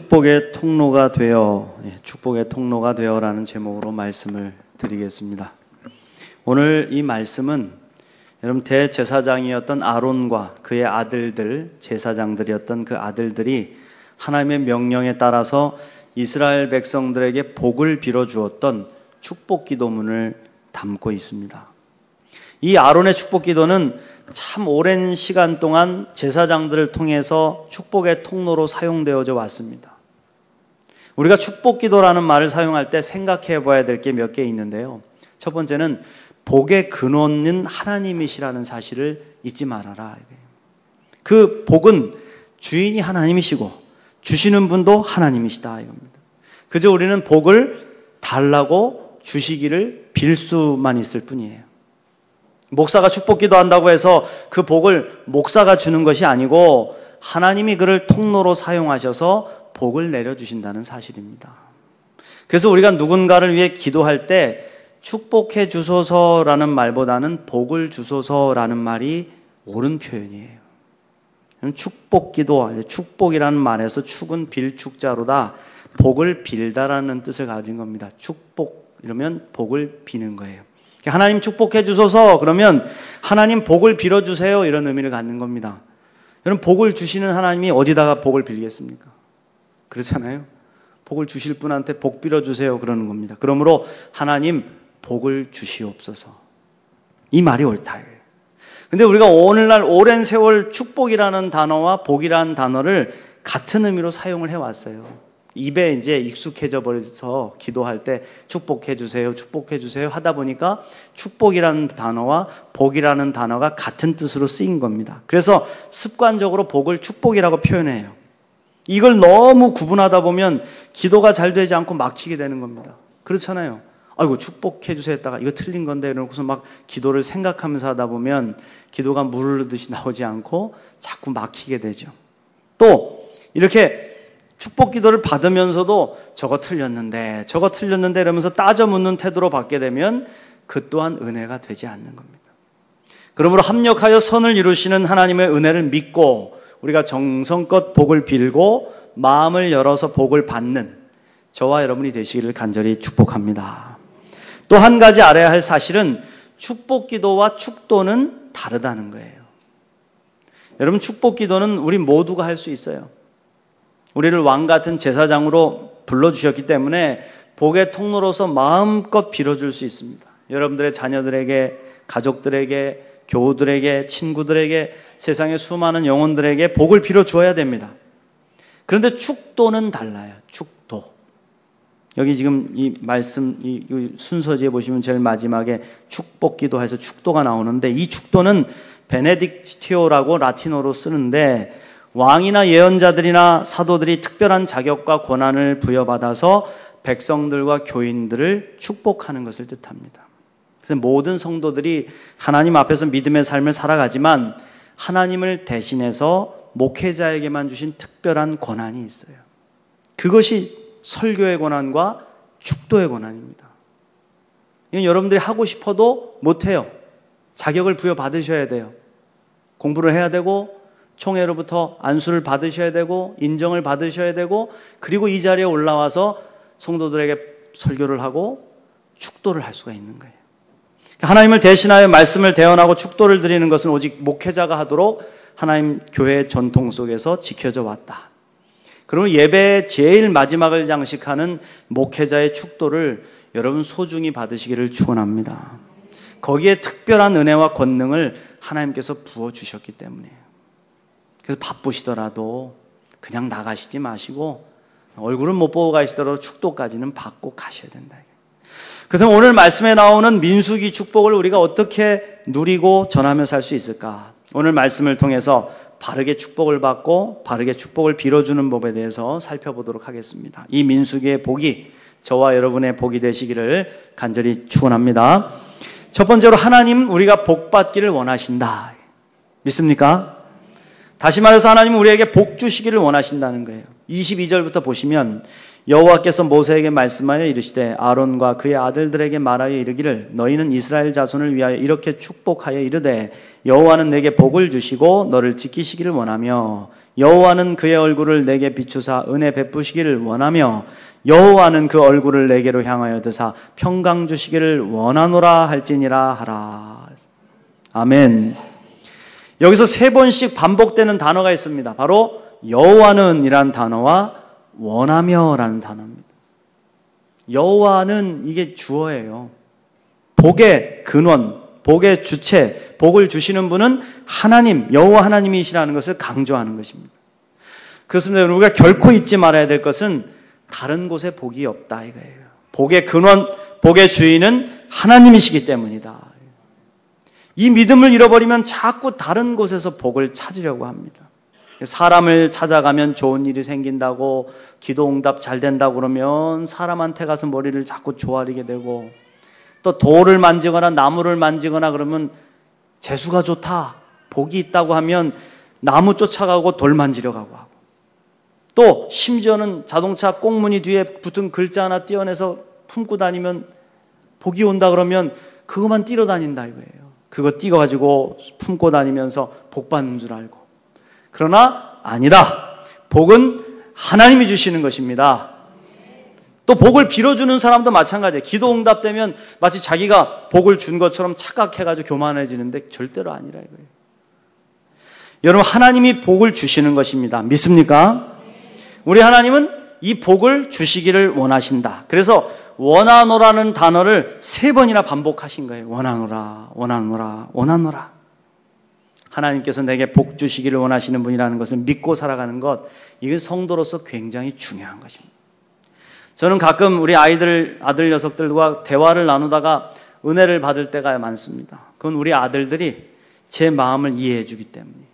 축복의 통로가 되어, 축복의 통로가 되어라는 제목으로 말씀을 드리겠습니다. 오늘 이 말씀은 여러분 대제사장이었던 아론과 그의 아들들, 제사장들이었던 그 아들들이 하나님의 명령에 따라서 이스라엘 백성들에게 복을 빌어주었던 축복 기도문을 담고 있습니다. 이 아론의 축복 기도는 참 오랜 시간 동안 제사장들을 통해서 축복의 통로로 사용되어져 왔습니다. 우리가 축복 기도라는 말을 사용할 때 생각해 봐야 될 게 몇 개 있는데요. 첫 번째는 복의 근원은 하나님이시라는 사실을 잊지 말아라. 그 복은 주인이 하나님이시고 주시는 분도 하나님이시다 이겁니다. 그저 우리는 복을 달라고 주시기를 빌 수만 있을 뿐이에요. 목사가 축복 기도한다고 해서 그 복을 목사가 주는 것이 아니고 하나님이 그를 통로로 사용하셔서 복을 내려주신다는 사실입니다. 그래서 우리가 누군가를 위해 기도할 때 축복해 주소서라는 말보다는 복을 주소서라는 말이 옳은 표현이에요. 축복 기도, 축복이라는 말에서 축은 빌 축자로다, 복을 빌다라는 뜻을 가진 겁니다. 축복 이러면 복을 비는 거예요. 하나님 축복해 주소서 그러면 하나님 복을 빌어주세요 이런 의미를 갖는 겁니다. 여러분 복을 주시는 하나님이 어디다가 복을 빌겠습니까? 그렇잖아요. 복을 주실 분한테 복 빌어주세요 그러는 겁니다. 그러므로 하나님 복을 주시옵소서, 이 말이 옳다. 근데 우리가 오늘날 오랜 세월 축복이라는 단어와 복이라는 단어를 같은 의미로 사용을 해왔어요. 입에 이제 익숙해져 버려서 기도할 때 축복해 주세요, 축복해 주세요 하다 보니까 축복이라는 단어와 복이라는 단어가 같은 뜻으로 쓰인 겁니다. 그래서 습관적으로 복을 축복이라고 표현해요. 이걸 너무 구분하다 보면 기도가 잘 되지 않고 막히게 되는 겁니다. 그렇잖아요. 아이고 축복해 주세요 했다가 이거 틀린 건데 이러고서 막 기도를 생각하면서 하다 보면 기도가 물 흐르듯이 나오지 않고 자꾸 막히게 되죠. 또 이렇게 축복 기도를 받으면서도 저거 틀렸는데 이러면서 따져 묻는 태도로 받게 되면 그 또한 은혜가 되지 않는 겁니다. 그러므로 합력하여 선을 이루시는 하나님의 은혜를 믿고 우리가 정성껏 복을 빌고 마음을 열어서 복을 받는 저와 여러분이 되시기를 간절히 축복합니다. 또 한 가지 알아야 할 사실은 축복 기도와 축도는 다르다는 거예요. 여러분 축복 기도는 우리 모두가 할 수 있어요. 우리를 왕 같은 제사장으로 불러주셨기 때문에 복의 통로로서 마음껏 빌어줄 수 있습니다. 여러분들의 자녀들에게, 가족들에게, 교우들에게, 친구들에게, 세상의 수많은 영혼들에게 복을 빌어주어야 됩니다. 그런데 축도는 달라요. 축도. 여기 지금 이 말씀, 이 순서지에 보시면 제일 마지막에 축복 기도해서 축도가 나오는데 이 축도는 베네딕티오라고 라틴어로 쓰는데 왕이나 예언자들이나 사도들이 특별한 자격과 권한을 부여받아서 백성들과 교인들을 축복하는 것을 뜻합니다. 그래서 모든 성도들이 하나님 앞에서 믿음의 삶을 살아가지만 하나님을 대신해서 목회자에게만 주신 특별한 권한이 있어요. 그것이 설교의 권한과 축도의 권한입니다. 이건 여러분들이 하고 싶어도 못해요. 자격을 부여받으셔야 돼요. 공부를 해야 되고 총회로부터 안수를 받으셔야 되고 인정을 받으셔야 되고 그리고 이 자리에 올라와서 성도들에게 설교를 하고 축도를 할 수가 있는 거예요. 하나님을 대신하여 말씀을 대언하고 축도를 드리는 것은 오직 목회자가 하도록 하나님 교회의 전통 속에서 지켜져 왔다. 그러면 예배의 제일 마지막을 장식하는 목회자의 축도를 여러분 소중히 받으시기를 축원합니다. 거기에 특별한 은혜와 권능을 하나님께서 부어주셨기 때문이에요. 그래서 바쁘시더라도 그냥 나가시지 마시고 얼굴은 못 보고 가시더라도 축도까지는 받고 가셔야 된다. 그래서 오늘 말씀에 나오는 민수기 축복을 우리가 어떻게 누리고 전하며 살 수 있을까? 오늘 말씀을 통해서 바르게 축복을 받고 바르게 축복을 빌어주는 법에 대해서 살펴보도록 하겠습니다. 이 민수기의 복이 저와 여러분의 복이 되시기를 간절히 축원합니다. 첫 번째로 하나님 우리가 복 받기를 원하신다. 믿습니까? 다시 말해서 하나님은 우리에게 복 주시기를 원하신다는 거예요. 22절부터 보시면 여호와께서 모세에게 말씀하여 이르시되 아론과 그의 아들들에게 말하여 이르기를 너희는 이스라엘 자손을 위하여 이렇게 축복하여 이르되 여호와는 내게 복을 주시고 너를 지키시기를 원하며 여호와는 그의 얼굴을 내게 비추사 은혜 베푸시기를 원하며 여호와는 그 얼굴을 내게로 향하여 드사 평강 주시기를 원하노라 할지니라 하라. 아멘. 여기서 3번씩 반복되는 단어가 있습니다. 바로 여호와는 이란 단어와 원하며 라는 단어입니다. 여호와는 이게 주어예요. 복의 근원, 복의 주체, 복을 주시는 분은 하나님, 여호와 하나님이시라는 것을 강조하는 것입니다. 그렇습니다. 우리가 결코 잊지 말아야 될 것은 다른 곳에 복이 없다 이거예요. 복의 근원, 복의 주인은 하나님이시기 때문이다. 이 믿음을 잃어버리면 자꾸 다른 곳에서 복을 찾으려고 합니다. 사람을 찾아가면 좋은 일이 생긴다고, 기도 응답 잘 된다고 그러면 사람한테 가서 머리를 자꾸 조아리게 되고, 또 돌을 만지거나 나무를 만지거나 그러면 재수가 좋다, 복이 있다고 하면 나무 쫓아가고 돌 만지려 가고 하고, 또 심지어는 자동차 꽁무니 뒤에 붙은 글자 하나 떼어내서 품고 다니면 복이 온다 그러면 그것만 띄러 다닌다 이거예요. 그거 띄어가지고 품고 다니면서 복 받는 줄 알고. 그러나 아니다. 복은 하나님이 주시는 것입니다. 또 복을 빌어주는 사람도 마찬가지예요. 기도 응답되면 마치 자기가 복을 준 것처럼 착각해가지고 교만해지는데 절대로 아니라 이거예요. 여러분, 하나님이 복을 주시는 것입니다. 믿습니까? 우리 하나님은 이 복을 주시기를 원하신다. 그래서 원하노라는 단어를 3번이나 반복하신 거예요. 원하노라, 원하노라, 원하노라. 하나님께서 내게 복 주시기를 원하시는 분이라는 것을 믿고 살아가는 것, 이게 성도로서 굉장히 중요한 것입니다. 저는 가끔 우리 아들 녀석들과 대화를 나누다가 은혜를 받을 때가 많습니다. 그건 우리 아들들이 제 마음을 이해해 주기 때문이에요.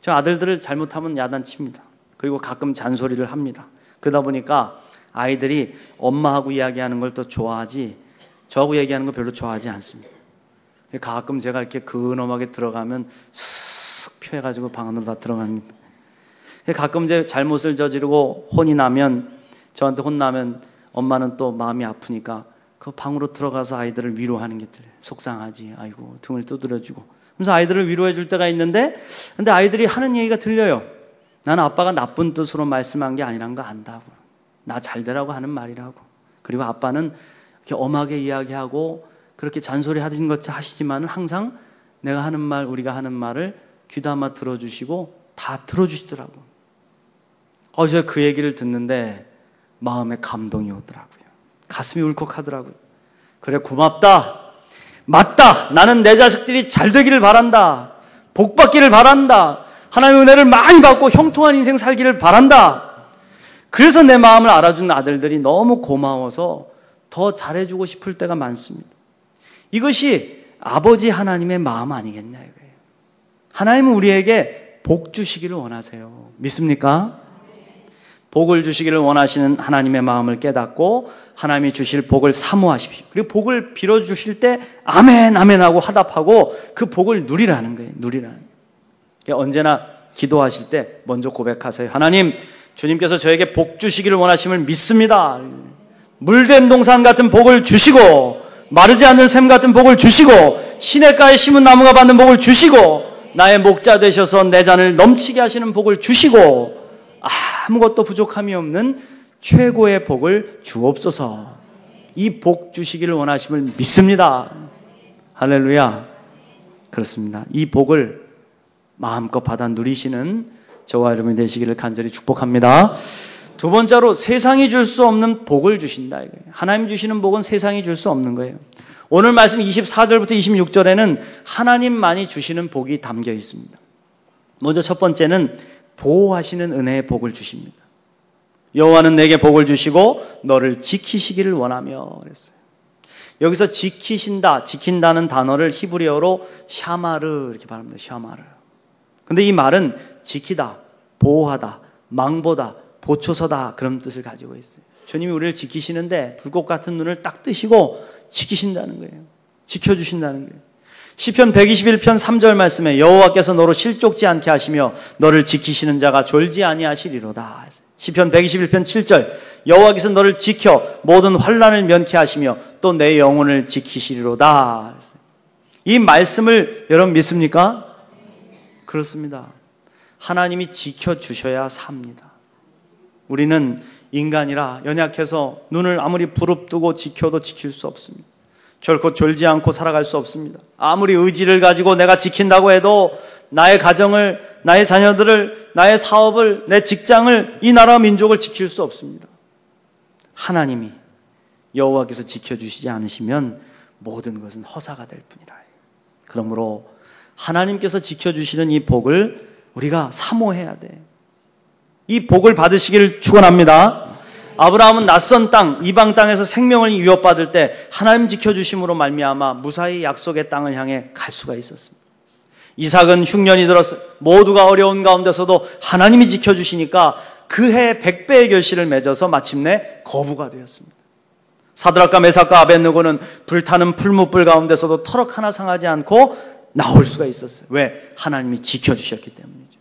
저 아들들을 잘못하면 야단칩니다. 그리고 가끔 잔소리를 합니다. 그러다 보니까 아이들이 엄마하고 이야기하는 걸 더 좋아하지 저하고 얘기하는 걸 별로 좋아하지 않습니다. 가끔 제가 이렇게 근엄하게 들어가면 쓱 펴해가지고 방 안으로 다 들어가는 거예요. 가끔 제 잘못을 저지르고 혼이 나면, 저한테 혼나면 엄마는 또 마음이 아프니까 그 방으로 들어가서 아이들을 위로하는 게 들려요. 속상하지, 아이고 등을 두드려주고. 그래서 아이들을 위로해 줄 때가 있는데, 근데 아이들이 하는 얘기가 들려요. 나는 아빠가 나쁜 뜻으로 말씀한 게 아니란 거 안다고. 나 잘 되라고 하는 말이라고. 그리고 아빠는 이렇게 엄하게 이야기하고 그렇게 잔소리 하신 것 하시지만은 항상 내가 하는 말, 우리가 하는 말을 귀담아 들어주시고 다 들어주시더라고. 제가 그 얘기를 듣는데 마음에 감동이 오더라고요. 가슴이 울컥하더라고요. 그래, 고맙다. 맞다. 나는 내 자식들이 잘 되기를 바란다. 복 받기를 바란다. 하나님의 은혜를 많이 받고 형통한 인생 살기를 바란다. 그래서 내 마음을 알아준 아들들이 너무 고마워서 더 잘해주고 싶을 때가 많습니다. 이것이 아버지 하나님의 마음 아니겠냐 이거예요. 하나님은 우리에게 복 주시기를 원하세요. 믿습니까? 복을 주시기를 원하시는 하나님의 마음을 깨닫고 하나님이 주실 복을 사모하십시오. 그리고 복을 빌어주실 때 아멘 아멘 하고 화답하고 그 복을 누리라는 거예요. 누리라는 거예요. 언제나 기도하실 때 먼저 고백하세요. 하나님, 주님께서 저에게 복 주시기를 원하심을 믿습니다. 물된 동산 같은 복을 주시고 마르지 않는 샘 같은 복을 주시고 시냇가에 심은 나무가 받는 복을 주시고 나의 목자 되셔서 내 잔을 넘치게 하시는 복을 주시고 아무것도 부족함이 없는 최고의 복을 주옵소서. 이 복 주시기를 원하심을 믿습니다. 할렐루야. 그렇습니다. 이 복을 마음껏 받아 누리시는 저와 여러분이 되시기를 간절히 축복합니다. 두 번째로 세상이 줄 수 없는 복을 주신다 이거예요. 하나님 주시는 복은 세상이 줄 수 없는 거예요. 오늘 말씀 24절부터 26절에는 하나님만이 주시는 복이 담겨 있습니다. 먼저 첫 번째는 보호하시는 은혜의 복을 주십니다. 여호와는 내게 복을 주시고 너를 지키시기를 원하며 그랬어요. 여기서 지키신다, 지킨다는 단어를 히브리어로 샤마르 이렇게 발음합니다. 샤마르. 근데 이 말은 지키다, 보호하다, 망보다, 보초서다 그런 뜻을 가지고 있어요. 주님이 우리를 지키시는데 불꽃 같은 눈을 딱 뜨시고 지키신다는 거예요. 지켜주신다는 거예요. 시편 121편 3절 말씀에 여호와께서 너로 실족지 않게 하시며 너를 지키시는 자가 졸지 아니하시리로다. 시편 121편 7절 여호와께서 너를 지켜 모든 환난을 면케 하시며 또 내 영혼을 지키시리로다. 이 말씀을 여러분 믿습니까? 그렇습니다. 하나님이 지켜주셔야 삽니다. 우리는 인간이라 연약해서 눈을 아무리 부릅뜨고 지켜도 지킬 수 없습니다. 결코 졸지 않고 살아갈 수 없습니다. 아무리 의지를 가지고 내가 지킨다고 해도 나의 가정을, 나의 자녀들을, 나의 사업을, 내 직장을, 이 나라 민족을 지킬 수 없습니다. 하나님이 여호와께서 지켜주시지 않으시면 모든 것은 허사가 될 뿐이라. 그러므로 하나님께서 지켜주시는 이 복을 우리가 사모해야 돼. 이 복을 받으시기를 축원합니다. 아브라함은 낯선 땅, 이방 땅에서 생명을 위협받을 때 하나님 지켜주심으로 말미암아 무사히 약속의 땅을 향해 갈 수가 있었습니다. 이삭은 흉년이 들었어요. 모두가 어려운 가운데서도 하나님이 지켜주시니까 그해 100배의 결실을 맺어서 마침내 거부가 되었습니다. 사드락과 메삭과 아벳느고는 불타는 풀무불 가운데서도 터럭 하나 상하지 않고 나올 수가 있었어요. 왜? 하나님이 지켜주셨기 때문이죠.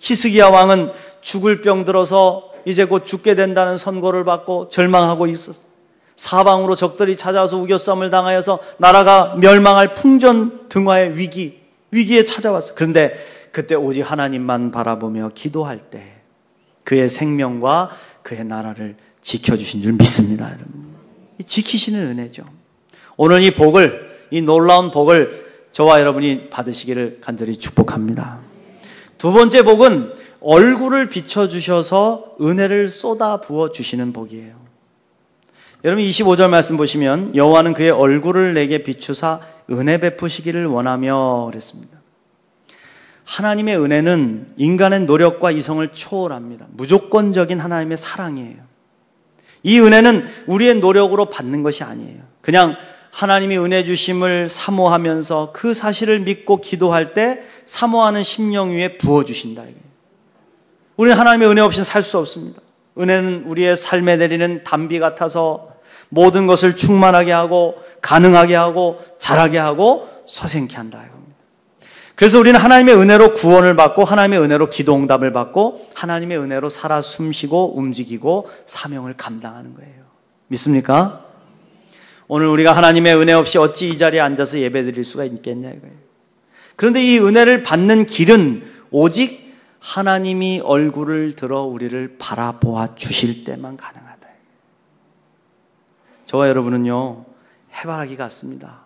히스기야 왕은 죽을 병 들어서 이제 곧 죽게 된다는 선고를 받고 절망하고 있었어요. 사방으로 적들이 찾아와서 우겨싸움을 당하여서 나라가 멸망할 풍전등화의 위기에 찾아왔어요. 그런데 그때 오직 하나님만 바라보며 기도할 때 그의 생명과 그의 나라를 지켜주신 줄 믿습니다. 여러분. 지키시는 은혜죠. 오늘 이 복을, 이 놀라운 복을 저와 여러분이 받으시기를 간절히 축복합니다. 두 번째 복은 얼굴을 비춰주셔서 은혜를 쏟아 부어주시는 복이에요. 여러분 25절 말씀 보시면 여호와는 그의 얼굴을 내게 비추사 은혜 베푸시기를 원하며 그랬습니다. 하나님의 은혜는 인간의 노력과 이성을 초월합니다. 무조건적인 하나님의 사랑이에요. 이 은혜는 우리의 노력으로 받는 것이 아니에요. 그냥 하나님이 은혜 주심을 사모하면서 그 사실을 믿고 기도할 때 사모하는 심령 위에 부어주신다. 우리는 하나님의 은혜 없이는 살 수 없습니다. 은혜는 우리의 삶에 내리는 담비 같아서 모든 것을 충만하게 하고 가능하게 하고 잘하게 하고 서생케 한다. 그래서 우리는 하나님의 은혜로 구원을 받고 하나님의 은혜로 기도응답을 받고 하나님의 은혜로 살아 숨쉬고 움직이고 사명을 감당하는 거예요. 믿습니까? 오늘 우리가 하나님의 은혜 없이 어찌 이 자리에 앉아서 예배드릴 수가 있겠냐 이거예요. 그런데 이 은혜를 받는 길은 오직 하나님이 얼굴을 들어 우리를 바라보아 주실 때만 가능하다. 저와 여러분은요, 해바라기 같습니다.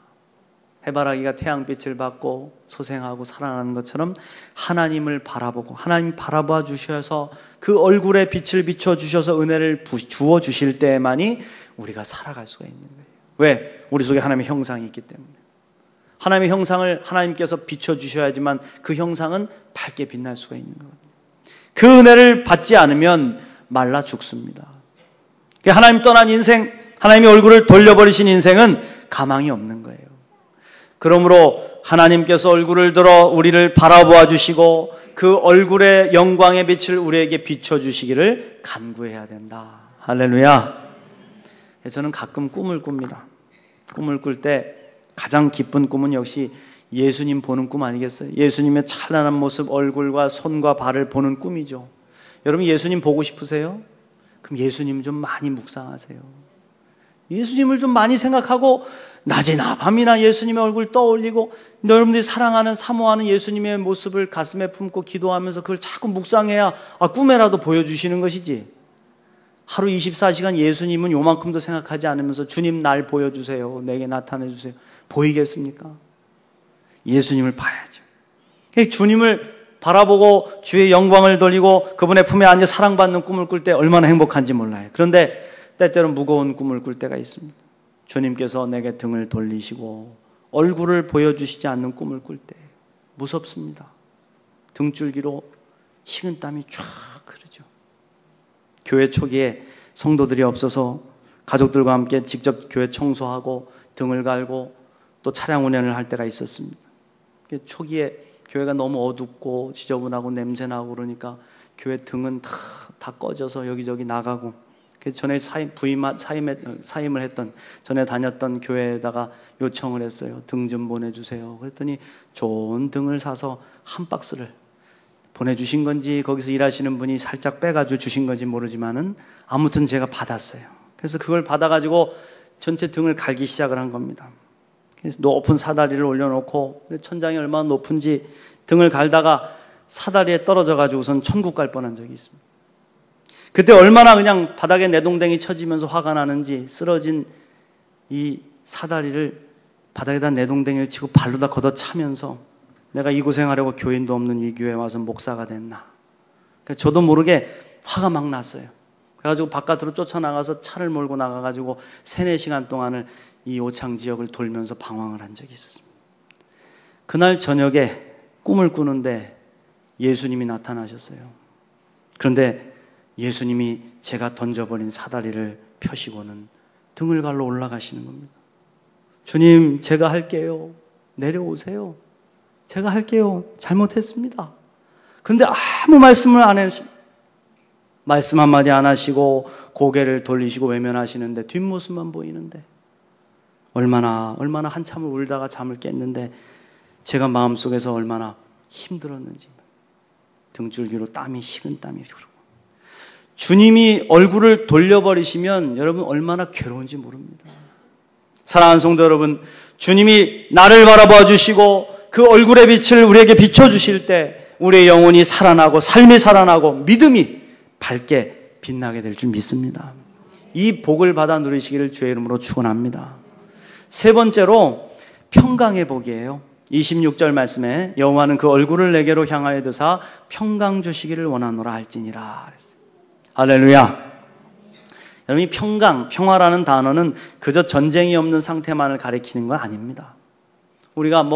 해바라기가 태양빛을 받고 소생하고 살아나는 것처럼 하나님을 바라보고 하나님 바라봐 주셔서 그 얼굴에 빛을 비춰 주셔서 은혜를 주어 주실 때만이 우리가 살아갈 수가 있는 거예요. 왜? 우리 속에 하나님의 형상이 있기 때문에. 하나님의 형상을 하나님께서 비춰 주셔야지만 그 형상은 밝게 빛날 수가 있는 거거든요. 그 은혜를 받지 않으면 말라 죽습니다. 하나님 떠난 인생, 하나님의 얼굴을 돌려버리신 인생은 가망이 없는 거예요. 그러므로 하나님께서 얼굴을 들어 우리를 바라보아 주시고 그 얼굴의 영광의 빛을 우리에게 비춰주시기를 간구해야 된다. 할렐루야. 저는 가끔 꿈을 꿉니다. 꿈을 꿀 때 가장 기쁜 꿈은 역시 예수님 보는 꿈 아니겠어요? 예수님의 찬란한 모습, 얼굴과 손과 발을 보는 꿈이죠. 여러분 예수님 보고 싶으세요? 그럼 예수님 좀 많이 묵상하세요. 예수님을 좀 많이 생각하고 낮이나 밤이나 예수님의 얼굴 떠올리고 여러분들이 사랑하는 사모하는 예수님의 모습을 가슴에 품고 기도하면서 그걸 자꾸 묵상해야 꿈에라도 보여주시는 것이지. 하루 24시간 예수님은 요만큼도 생각하지 않으면서 주님 날 보여주세요, 내게 나타내주세요, 보이겠습니까? 예수님을 봐야죠. 주님을 바라보고 주의 영광을 돌리고 그분의 품에 앉아 사랑받는 꿈을 꿀 때 얼마나 행복한지 몰라요. 그런데 때때로 무거운 꿈을 꿀 때가 있습니다. 주님께서 내게 등을 돌리시고 얼굴을 보여주시지 않는 꿈을 꿀 때 무섭습니다. 등줄기로 식은땀이 쫙 흐르죠. 교회 초기에 성도들이 없어서 가족들과 함께 직접 교회 청소하고 등을 갈고 또 차량 운행을 할 때가 있었습니다. 초기에 교회가 너무 어둡고 지저분하고 냄새나고 그러니까 교회 등은 다 꺼져서 여기저기 나가고, 그래서 전에 사임을 했던, 전에 다녔던 교회에다가 요청을 했어요. 등 좀 보내주세요. 그랬더니 좋은 등을 사서 한 박스를 보내주신 건지 거기서 일하시는 분이 살짝 빼가지고 주신 건지 모르지만은 아무튼 제가 받았어요. 그래서 그걸 받아가지고 전체 등을 갈기 시작을 한 겁니다. 그래서 높은 사다리를 올려놓고 천장이 얼마나 높은지 등을 갈다가 사다리에 떨어져 가지고선 천국 갈 뻔한 적이 있습니다. 그때 얼마나 그냥 바닥에 내동댕이 쳐지면서 화가 나는지 쓰러진 이 사다리를 바닥에다 내동댕이를 치고 발로다 걷어차면서 내가 이 고생하려고 교인도 없는 이 교회에 와서 목사가 됐나. 그러니까 저도 모르게 화가 막 났어요. 그래가지고 바깥으로 쫓아나가서 차를 몰고 나가가지고 3-4시간 동안을 이 오창 지역을 돌면서 방황을 한 적이 있었습니다. 그날 저녁에 꿈을 꾸는데 예수님이 나타나셨어요. 그런데 예수님이 제가 던져버린 사다리를 펴시고는 등을 갈러 올라가시는 겁니다. 주님, 제가 할게요. 내려오세요. 제가 할게요. 잘못했습니다. 근데 아무 말씀을 안 해주시, 말씀 한마디 안 하시고 고개를 돌리시고 외면하시는데 뒷모습만 보이는데 얼마나 한참을 울다가 잠을 깼는데 제가 마음속에서 얼마나 힘들었는지 등줄기로 식은 땀이 흐르고 주님이 얼굴을 돌려버리시면 여러분 얼마나 괴로운지 모릅니다. 사랑하는 성도 여러분, 주님이 나를 바라봐 주시고 그 얼굴의 빛을 우리에게 비춰주실 때 우리의 영혼이 살아나고 삶이 살아나고 믿음이 밝게 빛나게 될 줄 믿습니다. 이 복을 받아 누리시기를 주의 이름으로 축원합니다. 세 번째로 평강의 복이에요. 26절 말씀에 여호와는 그 얼굴을 내게로 향하여 드사 평강 주시기를 원하노라 할지니라 그랬어요. 할렐루야. 여러분, 이 평화라는 단어는 그저 전쟁이 없는 상태만을 가리키는 건 아닙니다. 우리가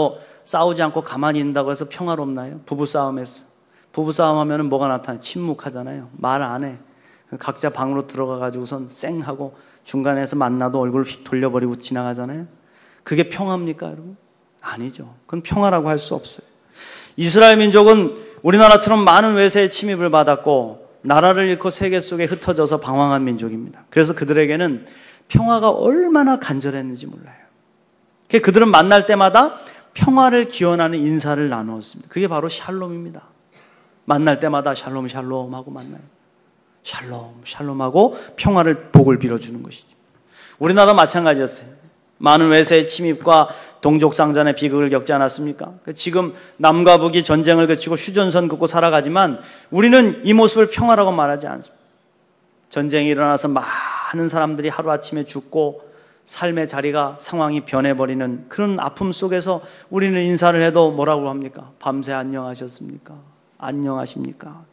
싸우지 않고 가만히 있는다고 해서 평화롭나요? 부부싸움에서. 부부싸움 하면은 뭐가 나타나요? 침묵하잖아요. 말 안 해. 각자 방으로 들어가가지고선 쌩하고 중간에서 만나도 얼굴 휙 돌려버리고 지나가잖아요. 그게 평화입니까, 여러분? 아니죠. 그건 평화라고 할 수 없어요. 이스라엘 민족은 우리나라처럼 많은 외세의 침입을 받았고 나라를 잃고 세계 속에 흩어져서 방황한 민족입니다. 그래서 그들에게는 평화가 얼마나 간절했는지 몰라요. 그들은 만날 때마다 평화를 기원하는 인사를 나누었습니다. 그게 바로 샬롬입니다. 만날 때마다 샬롬 샬롬 하고 만나요. 샬롬 샬롬 하고 평화를 복을 빌어주는 것이죠. 우리나라 마찬가지였어요. 많은 외세의 침입과 동족상잔의 비극을 겪지 않았습니까? 지금 남과 북이 전쟁을 그치고 휴전선 긋고 살아가지만 우리는 이 모습을 평화라고 말하지 않습니다. 전쟁이 일어나서 많은 사람들이 하루아침에 죽고 삶의 자리가 상황이 변해버리는 그런 아픔 속에서 우리는 인사를 해도 뭐라고 합니까? 밤새 안녕하셨습니까? 안녕하십니까?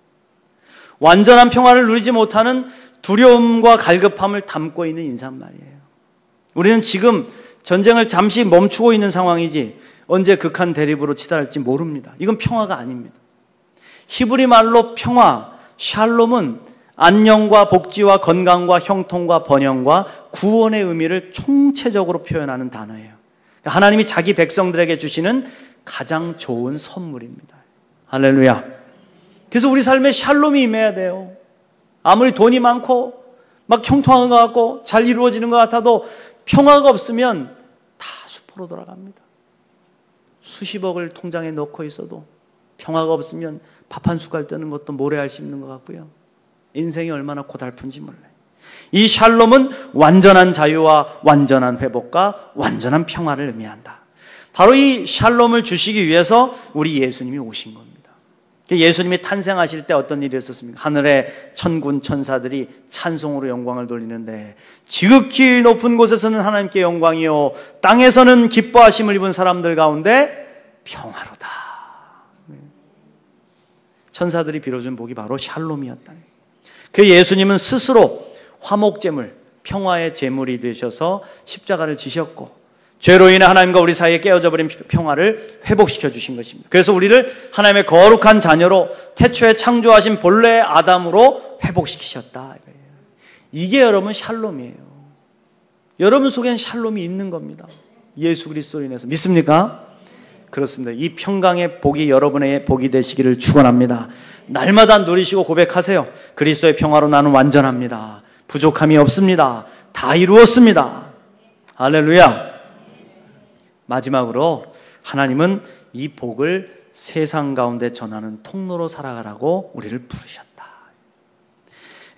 완전한 평화를 누리지 못하는 두려움과 갈급함을 담고 있는 인사란 말이에요. 우리는 지금 전쟁을 잠시 멈추고 있는 상황이지 언제 극한 대립으로 치달을지 모릅니다. 이건 평화가 아닙니다. 히브리 말로 평화, 샬롬은 안녕과 복지와 건강과 형통과 번영과 구원의 의미를 총체적으로 표현하는 단어예요. 하나님이 자기 백성들에게 주시는 가장 좋은 선물입니다. 할렐루야. 그래서 우리 삶에 샬롬이 임해야 돼요. 아무리 돈이 많고 막 형통한 것 같고 잘 이루어지는 것 같아도 평화가 없으면 다 수포로 돌아갑니다. 수십억을 통장에 넣고 있어도 평화가 없으면 밥 한 숟갈 뜨는 것도 모래알 씹는 것 같고요. 인생이 얼마나 고달픈지 몰라요. 이 샬롬은 완전한 자유와 완전한 회복과 완전한 평화를 의미한다. 바로 이 샬롬을 주시기 위해서 우리 예수님이 오신 겁니다. 예수님이 탄생하실 때 어떤 일이 있었습니까? 하늘의 천군 천사들이 찬송으로 영광을 돌리는데 지극히 높은 곳에서는 하나님께 영광이요 땅에서는 기뻐하심을 입은 사람들 가운데 평화로다. 천사들이 빌어준 복이 바로 샬롬이었다. 그 예수님은 스스로 화목제물, 평화의 제물이 되셔서 십자가를 지셨고 죄로 인해 하나님과 우리 사이에 깨어져 버린 평화를 회복시켜 주신 것입니다. 그래서 우리를 하나님의 거룩한 자녀로 태초에 창조하신 본래의 아담으로 회복시키셨다. 이게 여러분 샬롬이에요. 여러분 속엔 샬롬이 있는 겁니다. 예수 그리스도로 인해서. 믿습니까? 그렇습니다. 이 평강의 복이 여러분의 복이 되시기를 축원합니다. 날마다 누리시고 고백하세요. 그리스도의 평화로 나는 완전합니다. 부족함이 없습니다. 다 이루었습니다. 할렐루야. 마지막으로 하나님은 이 복을 세상 가운데 전하는 통로로 살아가라고 우리를 부르셨다.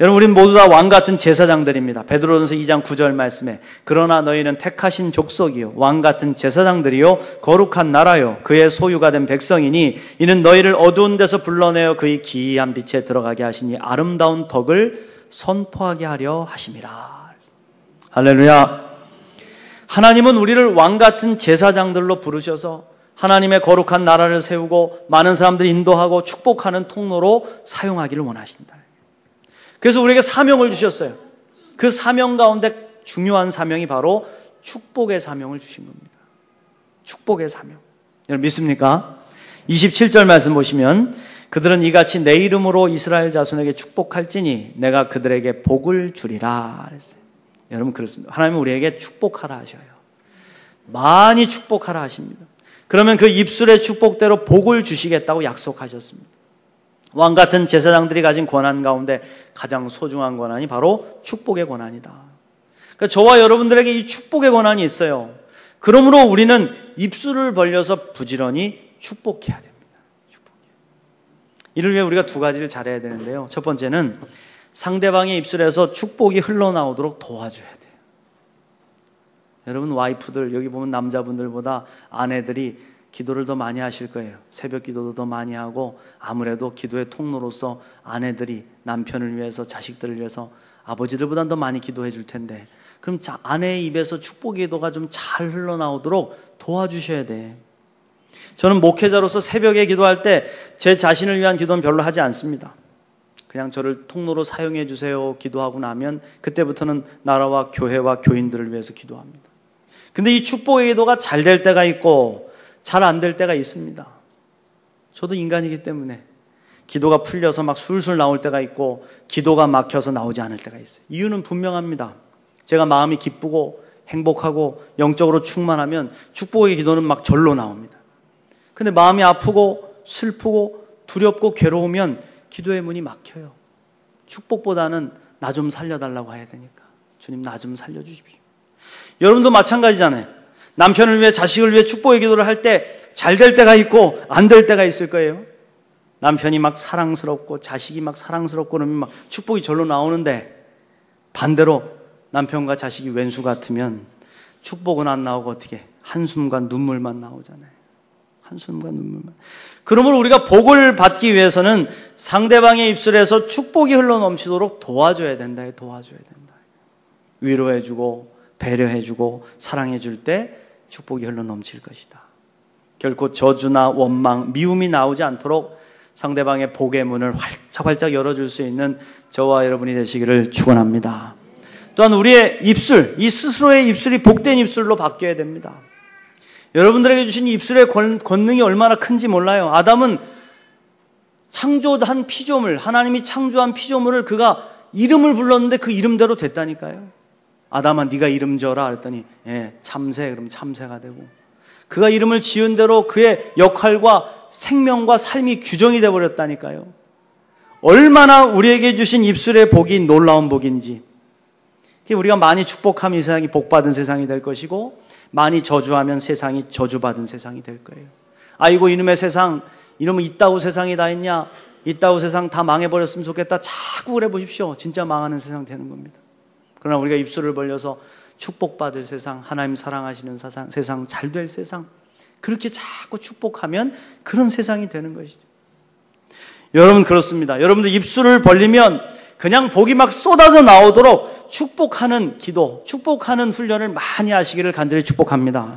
여러분, 우린 모두 다 왕 같은 제사장들입니다. 베드로전서 2장 9절 말씀에 그러나 너희는 택하신 족속이요 왕 같은 제사장들이요 거룩한 나라요 그의 소유가 된 백성이니 이는 너희를 어두운 데서 불러내어 그의 기이한 빛에 들어가게 하시니 아름다운 덕을 선포하게 하려 하심이라. 할렐루야. 하나님은 우리를 왕 같은 제사장들로 부르셔서 하나님의 거룩한 나라를 세우고 많은 사람들을 인도하고 축복하는 통로로 사용하기를 원하신다. 그래서 우리에게 사명을 주셨어요. 그 사명 가운데 중요한 사명이 바로 축복의 사명을 주신 겁니다. 축복의 사명. 여러분 믿습니까? 27절 말씀 보시면 그들은 이같이 내 이름으로 이스라엘 자손에게 축복할지니 내가 그들에게 복을 주리라 그랬어요. 여러분 그렇습니다. 하나님은 우리에게 축복하라 하셔요. 많이 축복하라 하십니다. 그러면 그 입술의 축복대로 복을 주시겠다고 약속하셨습니다. 왕 같은 제사장들이 가진 권한 가운데 가장 소중한 권한이 바로 축복의 권한이다. 그러니까 저와 여러분들에게 이 축복의 권한이 있어요. 그러므로 우리는 입술을 벌려서 부지런히 축복해야 됩니다. 이를 위해 우리가 두 가지를 잘해야 되는데요. 첫 번째는 상대방의 입술에서 축복이 흘러나오도록 도와줘야 돼요. 여러분 와이프들 여기 보면 남자분들보다 아내들이 기도를 더 많이 하실 거예요. 새벽 기도도 더 많이 하고 아무래도 기도의 통로로서 아내들이 남편을 위해서 자식들을 위해서 아버지들보다 더 많이 기도해 줄 텐데 그럼 아내의 입에서 축복의 기도가 좀 잘 흘러나오도록 도와주셔야 돼. 저는 목회자로서 새벽에 기도할 때 제 자신을 위한 기도는 별로 하지 않습니다. 그냥 저를 통로로 사용해 주세요 기도하고 나면 그때부터는 나라와 교회와 교인들을 위해서 기도합니다. 근데 이 축복의 기도가 잘 될 때가 있고 잘 안 될 때가 있습니다. 저도 인간이기 때문에 기도가 풀려서 막 술술 나올 때가 있고 기도가 막혀서 나오지 않을 때가 있어요. 이유는 분명합니다. 제가 마음이 기쁘고 행복하고 영적으로 충만하면 축복의 기도는 막 절로 나옵니다. 근데 마음이 아프고 슬프고 두렵고 괴로우면 기도의 문이 막혀요. 축복보다는 나 좀 살려달라고 해야 되니까 주님 나 좀 살려주십시오. 여러분도 마찬가지잖아요. 남편을 위해 자식을 위해 축복의 기도를 할 때 잘 될 때가 있고 안 될 때가 있을 거예요. 남편이 막 사랑스럽고 자식이 막 사랑스럽고 그러면 막 축복이 절로 나오는데 반대로 남편과 자식이 왼수 같으면 축복은 안 나오고 어떻게 한숨과 눈물만 나오잖아요. 한숨과 눈물만. 그러므로 우리가 복을 받기 위해서는 상대방의 입술에서 축복이 흘러넘치도록 도와줘야 된다. 도와줘야 된다. 위로해주고 배려해주고 사랑해줄 때 축복이 흘러넘칠 것이다. 결코 저주나 원망, 미움이 나오지 않도록 상대방의 복의 문을 활짝 열어줄 수 있는 저와 여러분이 되시기를 축원합니다. 또한 우리의 입술, 이 스스로의 입술이 복된 입술로 바뀌어야 됩니다. 여러분들에게 주신 입술의 권능이 얼마나 큰지 몰라요. 아담은 창조한 피조물, 하나님이 창조한 피조물을 그가 이름을 불렀는데 그 이름대로 됐다니까요. 아담아 네가 이름 지어라 그랬더니 참새, 그럼 참새가 되고 그가 이름을 지은 대로 그의 역할과 생명과 삶이 규정이 되어버렸다니까요. 얼마나 우리에게 주신 입술의 복이 놀라운 복인지. 우리가 많이 축복하면 이 세상이 복받은 세상이 될 것이고 많이 저주하면 세상이 저주받은 세상이 될 거예요. 아이고 이놈의 세상, 이놈은 이따구 세상이 다 있냐, 이따구 세상 다 망해버렸으면 좋겠다 자꾸 그래 보십시오. 진짜 망하는 세상 되는 겁니다. 그러나 우리가 입술을 벌려서 축복받을 세상, 하나님 사랑하시는 세상, 잘될 세상, 그렇게 자꾸 축복하면 그런 세상이 되는 것이죠. 여러분 그렇습니다. 여러분들 입술을 벌리면 그냥 복이 막 쏟아져 나오도록 축복하는 기도, 축복하는 훈련을 많이 하시기를 간절히 축복합니다.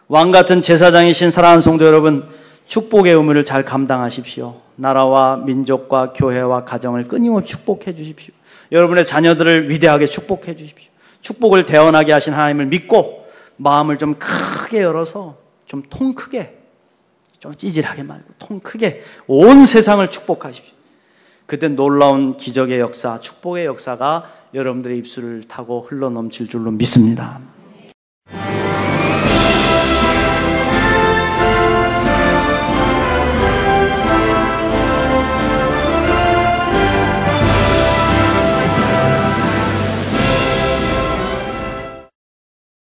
왕 같은 제사장이신 사랑하는 성도 여러분, 축복의 의무를 잘 감당하십시오. 나라와 민족과 교회와 가정을 끊임없이 축복해 주십시오. 여러분의 자녀들을 위대하게 축복해 주십시오. 축복을 대언하게 하신 하나님을 믿고 마음을 좀 크게 열어서 좀 통 크게, 좀 찌질하게 말고 통 크게 온 세상을 축복하십시오. 그때 놀라운 기적의 역사, 축복의 역사가 여러분들의 입술을 타고 흘러넘칠 줄로 믿습니다.